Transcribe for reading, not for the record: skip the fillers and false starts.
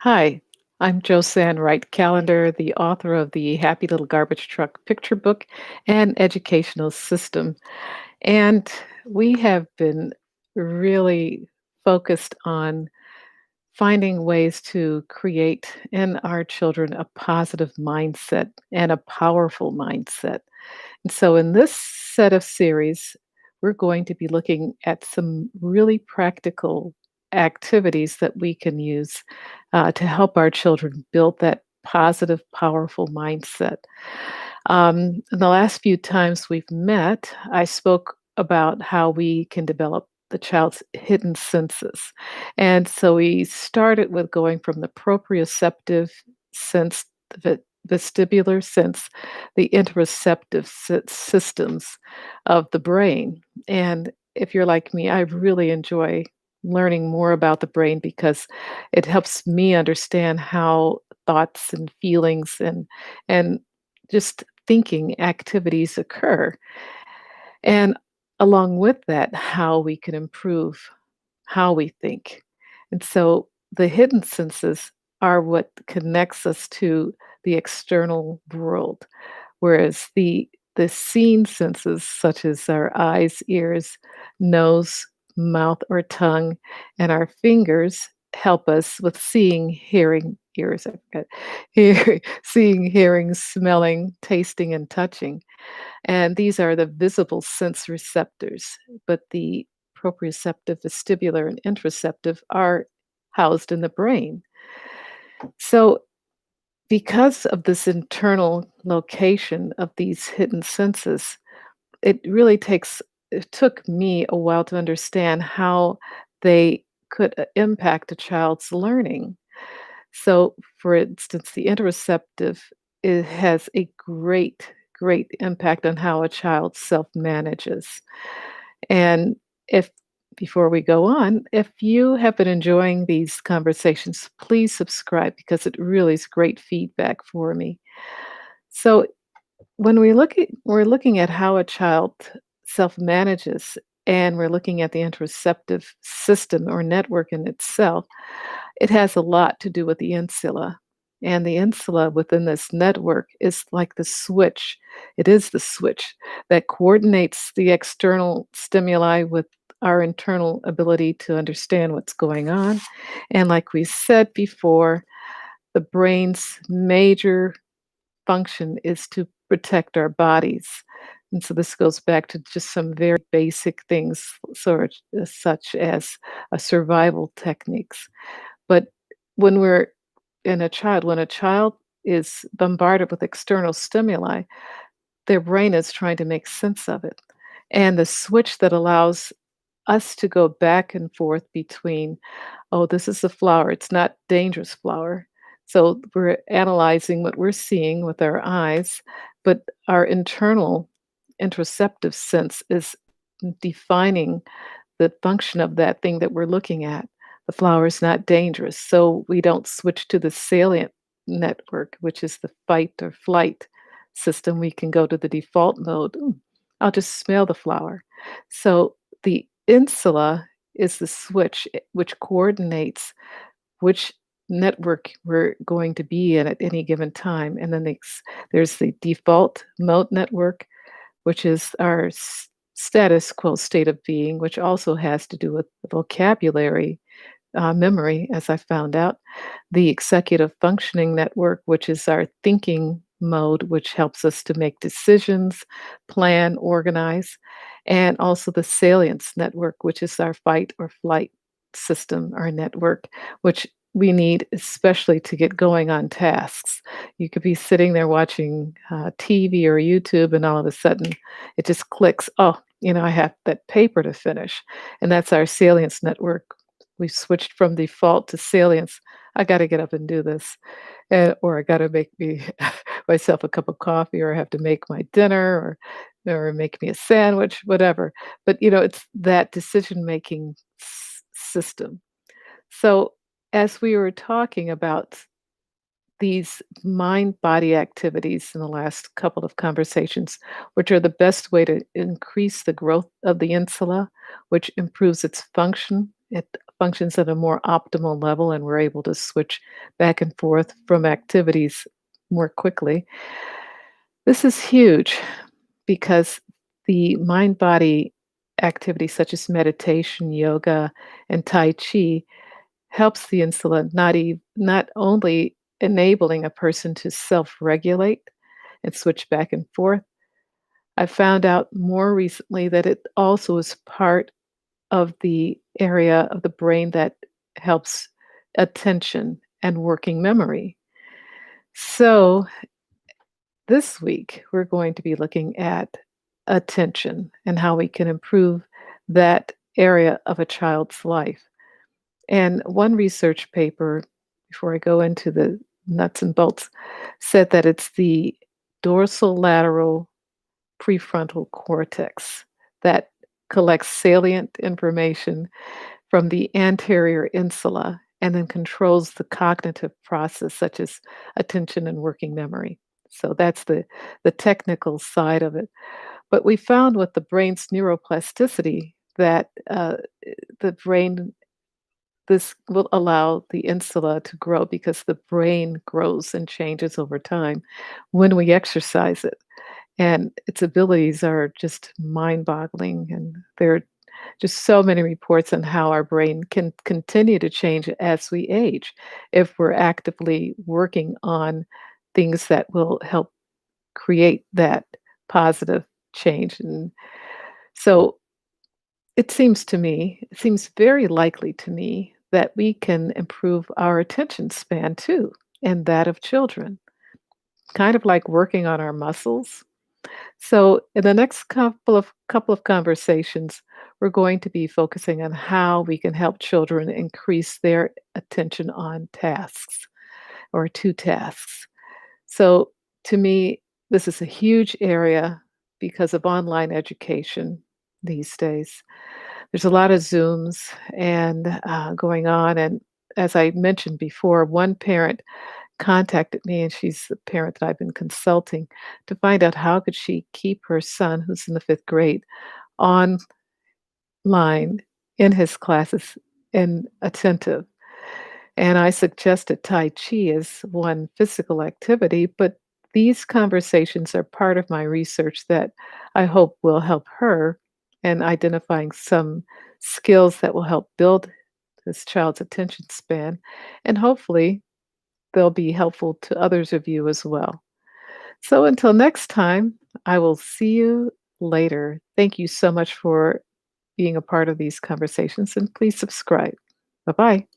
Hi, I'm Josan Callender, the author of the Happy Little Garbage Truck picture book and educational system. And we have been really focused on finding ways to create in our children a positive mindset and a powerful mindset. And so, in this set of series, we're going to be looking at some really practical activities that we can use to help our children build that positive, powerful mindset. In the last few times we've met, I spoke about how we can develop the child's hidden senses. And so we started with going from the proprioceptive sense, the vestibular sense, the interoceptive systems of the brain. And if you're like me, I really enjoy learning more about the brain because it helps me understand how thoughts and feelings and just thinking activities occur. And along with that, how we can improve how we think. And so the hidden senses are what connects us to the external world, whereas the seen senses, such as our eyes, ears, nose, mouth, or tongue, and our fingers, help us with seeing, hearing, ears, I forgot, seeing, hearing, smelling, tasting, and touching. And these are the visible sense receptors, but the proprioceptive, vestibular, and interoceptive are housed in the brain. So, because of this internal location of these hidden senses, it took me a while to understand how they could impact a child's learning. So, for instance, the interoceptive, it has a great impact on how a child self-manages. And if before we go on, if you have been enjoying these conversations, please subscribe because it really is great feedback for me. So, when we're looking at how a child self-manages and we're looking at the interoceptive system or network in itself, it has a lot to do with the insula. And the insula within this network is like the switch. It is the switch that coordinates the external stimuli with our internal ability to understand what's going on. And like we said before, the brain's major function is to protect our bodies. And so this goes back to just some very basic things, such as survival techniques. But when when a child is bombarded with external stimuli, their brain is trying to make sense of it. And the switch that allows us to go back and forth between, oh, this is a flower, it's not dangerous flower. So we're analyzing what we're seeing with our eyes, but our internal interoceptive sense is defining the function of that thing that we're looking at. The flower is not dangerous, so we don't switch to the salient network, which is the fight or flight system. We can go to the default mode. I'll just smell the flower. So the insula is the switch which coordinates which network we're going to be in at any given time. And then there's the default mode network, which is our status quo state of being, which also has to do with the vocabulary memory, as I found out. The executive functioning network, which is our thinking mode, which helps us to make decisions, plan, organize, and also the salience network, which is our fight or flight system, our network, which we need especially to get going on tasks. You could be sitting there watching TV or YouTube, and all of a sudden it just clicks. Oh, I have that paper to finish. And that's our salience network. We've switched from default to salience. I got to get up and do this, or I got to make me myself a cup of coffee, or I have to make my dinner, or make me a sandwich, whatever. But it's that decision making system. So as we were talking about these mind body activities in the last couple of conversations, which are the best way to increase the growth of the insula, which improves its function. It functions at a more optimal level and we're able to switch back and forth from activities more quickly. This is huge because the mind body activities such as meditation, yoga, and Tai Chi helps the insula not only enabling a person to self regulate and switch back and forth. I found out more recently that it also is part of the area of the brain that helps attention and working memory. So, this week, we're going to be looking at attention and how we can improve that area of a child's life. And one research paper, before I go into the nuts and bolts, said that it's the dorsal lateral prefrontal cortex that collects salient information from the anterior insula and then controls the cognitive process such as attention and working memory. So that's the technical side of it. But we found with the brain's neuroplasticity that the brain this will allow the insula to grow because the brain grows and changes over time when we exercise it. And its abilities are just mind-boggling, and there are just so many reports on how our brain can continue to change as we age if we're actively working on things that will help create that positive change. And so it seems very likely to me that we can improve our attention span too, and that of children, kind of like working on our muscles. So, in the next couple of conversations, we're going to be focusing on how we can help children increase their attention on tasks or to tasks. So, to me, this is a huge area because of online education these days. There's a lot of Zooms and going on, and as I mentioned before, one parent contacted me, and she's the parent that I've been consulting to find out how could she keep her son, who's in the 5th grade, online in his classes and attentive. And I suggested Tai Chi as one physical activity, but these conversations are part of my research that I hope will help her in identifying some skills that will help build this child's attention span, and hopefully they'll be helpful to others of you as well. So until next time, I will see you later. Thank you so much for being a part of these conversations, and please subscribe. Bye bye.